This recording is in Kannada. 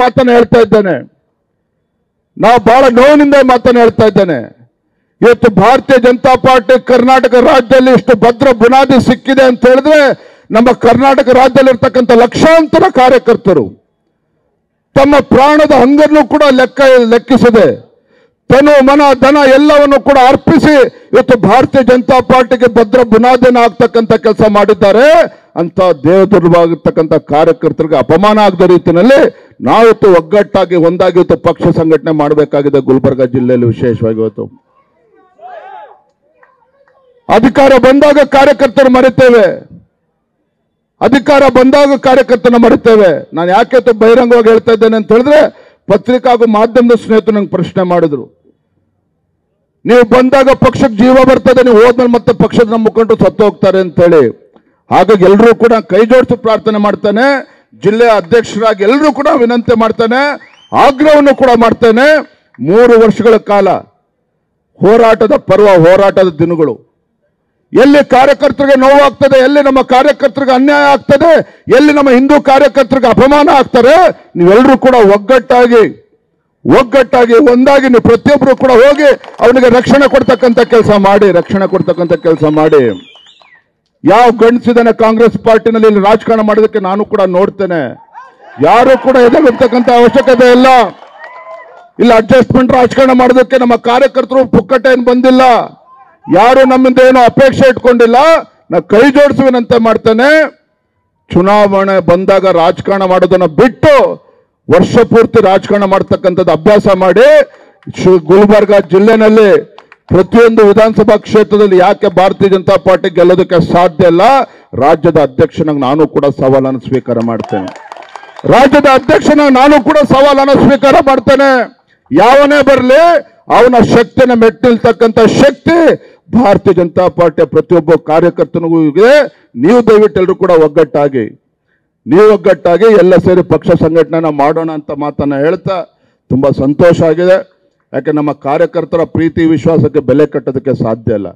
ಮಾತನ್ನ ಹೇಳ್ತಾ ಇದ್ದೇನೆ, ನಾವು ಬಹಳ ನೋವಿನಿಂದ ಮಾತನ್ನ ಹೇಳ್ತಾ ಇದ್ದೇನೆ. ಇವತ್ತು ಭಾರತೀಯ ಜನತಾ ಪಾರ್ಟಿ ಕರ್ನಾಟಕ ರಾಜ್ಯದಲ್ಲಿ ಇಷ್ಟು ಭದ್ರ ಬುನಾದಿ ಸಿಕ್ಕಿದೆ ಅಂತ ಹೇಳಿದ್ರೆ ನಮ್ಮ ಕರ್ನಾಟಕ ರಾಜ್ಯದಲ್ಲಿರ್ತಕ್ಕಂಥ ಲಕ್ಷಾಂತರ ಕಾರ್ಯಕರ್ತರು ತಮ್ಮ ಪ್ರಾಣದ ಹಂಗನ್ನು ಕೂಡ ಲೆಕ್ಕಿಸದೆ ತನು ಮನ ಧನ ಎಲ್ಲವನ್ನು ಕೂಡ ಅರ್ಪಿಸಿ ಇವತ್ತು ಭಾರತೀಯ ಜನತಾ ಪಾರ್ಟಿಗೆ ಭದ್ರ ಬುನಾದಿನ ಆಗ್ತಕ್ಕಂಥ ಕೆಲಸ ಮಾಡಿದ್ದಾರೆ. ಅಂತ ದೇವದುರ್ಗವಾಗಿರ್ತಕ್ಕಂಥ ಕಾರ್ಯಕರ್ತರಿಗೆ ಅಪಮಾನ ಆಗದ ರೀತಿಯಲ್ಲಿ ನಾವಿತ್ತು ಒಗ್ಗಟ್ಟಾಗಿ ಒಂದಾಗಿ ಇವತ್ತು ಪಕ್ಷ ಸಂಘಟನೆ ಮಾಡಬೇಕಾಗಿದೆ. ಗುಲ್ಬರ್ಗ ಜಿಲ್ಲೆಯಲ್ಲಿ ವಿಶೇಷವಾಗಿ ಇವತ್ತು ಅಧಿಕಾರ ಬಂದಾಗ ಕಾರ್ಯಕರ್ತರು ಮರೆತೇವೆ, ಅಧಿಕಾರ ಬಂದಾಗ ಕಾರ್ಯಕರ್ತನ ಮರೆತೇವೆ. ನಾನು ಯಾಕೆ ಬಹಿರಂಗವಾಗಿ ಹೇಳ್ತಾ ಇದ್ದೇನೆ ಅಂತ ಹೇಳಿದ್ರೆ, ಪತ್ರಿಕಾ ಹಾಗೂ ಮಾಧ್ಯಮದ ಸ್ನೇಹಿತರು ನಂಗೆ ಪ್ರಶ್ನೆ ಮಾಡಿದ್ರು, ನೀವು ಬಂದಾಗ ಪಕ್ಷಕ್ಕೆ ಜೀವ ಬರ್ತದೆ, ನೀವು ಹೋದ್ಮೇಲೆ ಮತ್ತೆ ಪಕ್ಷದ ಮುಖಂಡರು ಸತ್ತು ಹೋಗ್ತಾರೆ ಅಂತ ಹೇಳಿ. ಹಾಗಾಗಿ ಎಲ್ಲರೂ ಕೂಡ ಕೈ ಜೋಡಿಸಿ ಪ್ರಾರ್ಥನೆ ಮಾಡ್ತಾನೆ, ಜಿಲ್ಲೆಯ ಅಧ್ಯಕ್ಷರಾಗಿ ಎಲ್ಲರೂ ಕೂಡ ವಿನಂತಿ ಮಾಡ್ತಾನೆ, ಆಗ್ರಹವನ್ನು ಕೂಡ ಮಾಡ್ತೇನೆ. 3 ವರ್ಷಗಳ ಕಾಲ ಹೋರಾಟದ ಪರ್ವ, ಹೋರಾಟದ ದಿನಗಳು, ಎಲ್ಲಿ ಕಾರ್ಯಕರ್ತರಿಗೆ ನೋವಾಗ್ತದೆ, ಎಲ್ಲಿ ನಮ್ಮ ಕಾರ್ಯಕರ್ತರಿಗೆ ಅನ್ಯಾಯ ಆಗ್ತದೆ, ಎಲ್ಲಿ ನಮ್ಮ ಹಿಂದೂ ಕಾರ್ಯಕರ್ತರಿಗೆ ಅಪಮಾನ ಆಗ್ತಾರೆ, ನೀವೆಲ್ಲರೂ ಕೂಡ ಒಗ್ಗಟ್ಟಾಗಿ ಒಂದಾಗಿ ನೀವು ಪ್ರತಿಯೊಬ್ಬರು ಕೂಡ ಹೋಗಿ ಅವನಿಗೆ ರಕ್ಷಣೆ ಕೊಡ್ತಕ್ಕಂಥ ಕೆಲಸ ಮಾಡಿ, ರಕ್ಷಣೆ ಕೊಡ್ತಕ್ಕಂಥ ಕೆಲಸ ಮಾಡಿ. ಯಾವ ಗಂಡಸಿದನೆ ಕಾಂಗ್ರೆಸ್ ಪಾರ್ಟಿನಲ್ಲಿ ಇಲ್ಲಿ ರಾಜಕಾರಣ ಮಾಡೋದಕ್ಕೆ ನಾನು ಕೂಡ ನೋಡ್ತೇನೆ. ಯಾರು ಕೂಡ ಎದುರಿರ್ತಕ್ಕಂಥ ಅವಶ್ಯಕತೆ ಇಲ್ಲ. ಇಲ್ಲಿ ಅಡ್ಜಸ್ಟ್ಮೆಂಟ್ ರಾಜಕಾರಣ ಮಾಡೋದಕ್ಕೆ ನಮ್ಮ ಕಾರ್ಯಕರ್ತರು ಪುಕ್ಕಟ ಏನು ಬಂದಿಲ್ಲ, ಯಾರು ನಮ್ಮಿಂದ ಏನೋ ಅಪೇಕ್ಷೆ ಇಟ್ಕೊಂಡಿಲ್ಲ. ನಾ ಕೈ ಜೋಡಿಸುವಿನಂತೆ ಮಾಡ್ತೇನೆ. ಚುನಾವಣೆ ಬಂದಾಗ ರಾಜಕಾರಣ ಮಾಡೋದನ್ನ ಬಿಟ್ಟು ವರ್ಷ ಪೂರ್ತಿ ರಾಜಕಾರಣ ಮಾಡತಕ್ಕಂಥದ್ದು ಅಭ್ಯಾಸ ಮಾಡಿ ಗುಲ್ಬರ್ಗ ಜಿಲ್ಲೆನಲ್ಲಿ ಪ್ರತಿಯೊಂದು ವಿಧಾನಸಭಾ ಕ್ಷೇತ್ರದಲ್ಲಿ ಯಾಕೆ ಭಾರತೀಯ ಜನತಾ ಪಾರ್ಟಿ ಗೆಲ್ಲೋದಕ್ಕೆ ಸಾಧ್ಯ ಇಲ್ಲ, ರಾಜ್ಯದ ಅಧ್ಯಕ್ಷನಾಗಿ ನಾನು ಕೂಡ ಸವಾಲನ್ನು ಸ್ವೀಕಾರ ಮಾಡ್ತೇನೆ. ರಾಜ್ಯದ ಅಧ್ಯಕ್ಷನಾಗಿ ನಾನು ಕೂಡ ಸವಾಲನ್ನು ಸ್ವೀಕಾರ ಮಾಡ್ತೇನೆ. ಯಾವನೇ ಬರಲಿ ಅವನ ಶಕ್ತಿನ ಮೆಟ್ಟಿಲ್ತಕ್ಕಂಥ ಶಕ್ತಿ ಭಾರತೀಯ ಜನತಾ ಪಾರ್ಟಿಯ ಪ್ರತಿಯೊಬ್ಬ ಕಾರ್ಯಕರ್ತನಿಗೂ ಇದೆ. ನೀವು ದಯವಿಟ್ಟು ಎಲ್ಲರೂ ಕೂಡ ಒಗ್ಗಟ್ಟಾಗಿ ಎಲ್ಲ ಸೇರಿ ಪಕ್ಷ ಸಂಘಟನೆ ಮಾಡೋಣ ಅಂತ ಮಾತನ್ನ ಹೇಳ್ತಾ ತುಂಬಾ ಸಂತೋಷ ಆಗಿದೆ. ಯಾಕೆ ನಮ್ಮ ಕಾರ್ಯಕರ್ತರ ಪ್ರೀತಿ ವಿಶ್ವಾಸಕ್ಕೆ ಬೆಲೆ ಕಟ್ಟೋದಕ್ಕೆ ಸಾಧ್ಯ ಇಲ್ಲ.